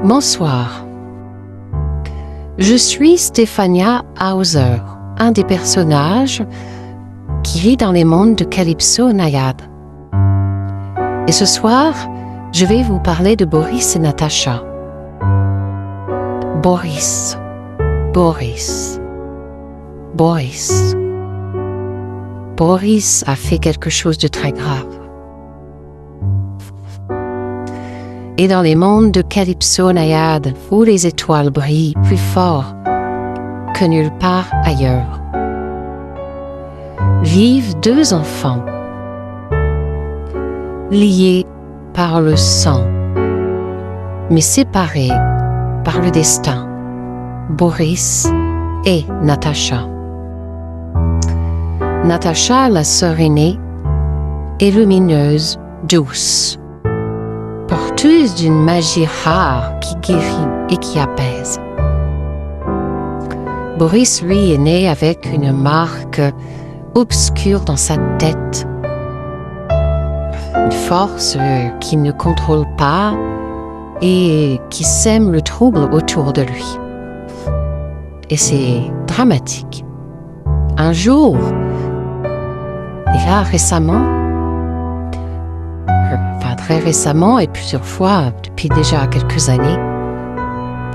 Bonsoir. Je suis Stéphania Hauser, un des personnages qui vit dans les mondes de Calypso Naïade. Et ce soir, je vais vous parler de Boris et Natacha. Boris. Boris a fait quelque chose de très grave. Et dans les mondes de Calypso Naïade, où les étoiles brillent plus fort que nulle part ailleurs, vivent deux enfants, liés par le sang, mais séparés par le destin, Boris et Natacha. Natacha, la sœur aînée, est lumineuse, douce, porteuse d'une magie rare qui guérit et qui apaise. Boris, lui, est né avec une marque obscure dans sa tête, une force qu'il ne contrôle pas et qui sème le trouble autour de lui. Et c'est dramatique. Un jour, et là très récemment et plusieurs fois depuis déjà quelques années,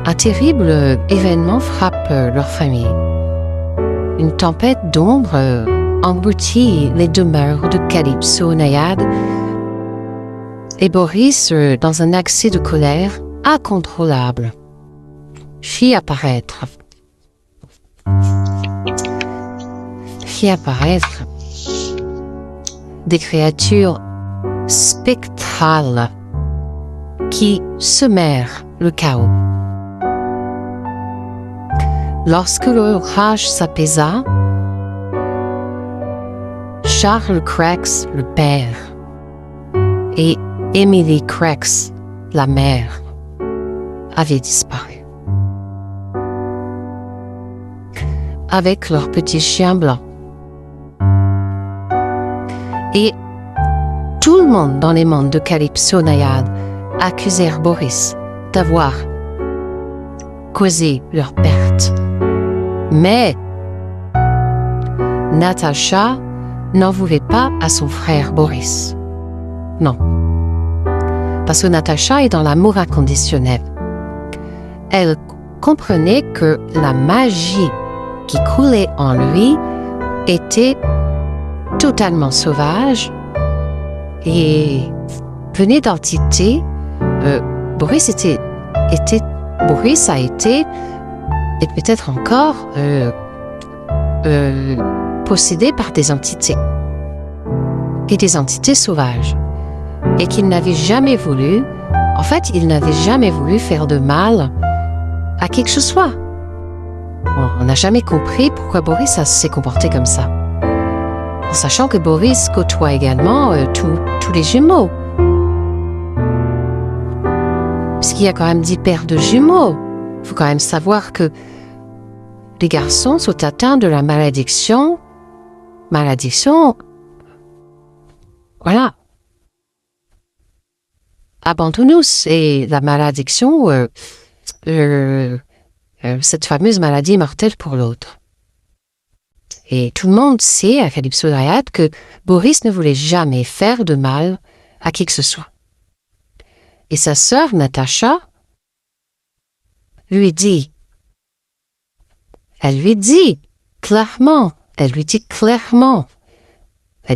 un terrible événement frappe leur famille. Une tempête d'ombre engloutit les demeures de Calypso Naïade et Boris, dans un accès de colère incontrôlable, fit apparaître des créatures spectrales qui semèrent le chaos. Lorsque l'orage s'apaisa, Charles Krex, le père, et Emily Krex, la mère, avaient disparu. Avec leur petit chien blanc. Et tout le monde dans les mondes de Calypso Naïade accusèrent Boris d'avoir causé leur perte. Mais Natacha n'en voulait pas à son frère Boris. Non. Parce que Natacha est dans l'amour inconditionnel. Elle comprenait que la magie qui coulait en lui était totalement sauvage et venait d'entités. Boris a été et peut-être encore possédé par des entités et des entités sauvages et qu'il n'avait jamais voulu, il n'avait jamais voulu faire de mal à qui que ce soit. On n'a jamais compris pourquoi Boris s'est comporté comme ça. En sachant que Boris côtoie également tous les jumeaux. Puisqu'il y a quand même 10 paires de jumeaux. Il faut quand même savoir que les garçons sont atteints de la malédiction. Voilà. Abandonnus et la malédiction, cette fameuse maladie mortelle pour l'autre. Et tout le monde sait à Calypso Naïade que Boris ne voulait jamais faire de mal à qui que ce soit. Et sa sœur Natacha lui dit clairement, elle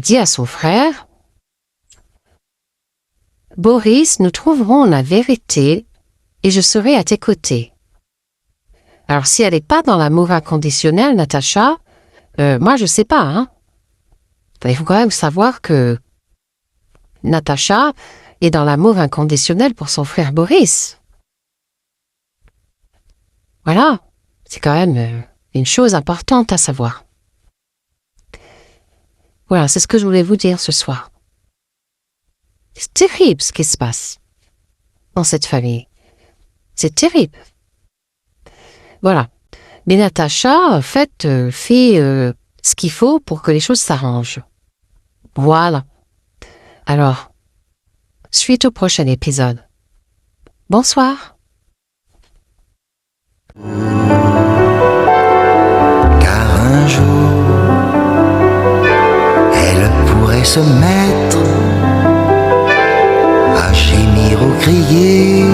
dit à son frère, Boris, nous trouverons la vérité et je serai à tes côtés. Alors si elle n'est pas dans l'amour inconditionnel, Natacha, moi je sais pas, hein. Il faut quand même savoir que Natacha est dans l'amour inconditionnel pour son frère Boris. Voilà, c'est quand même une chose importante à savoir. Voilà, c'est ce que je voulais vous dire ce soir. C'est terrible ce qui se passe dans cette famille. C'est terrible. Voilà. Mais Natacha, fait ce qu'il faut pour que les choses s'arrangent. Voilà. Alors, suite au prochain épisode. Bonsoir. Car un jour, elle pourrait se mettre à gémir ou crier.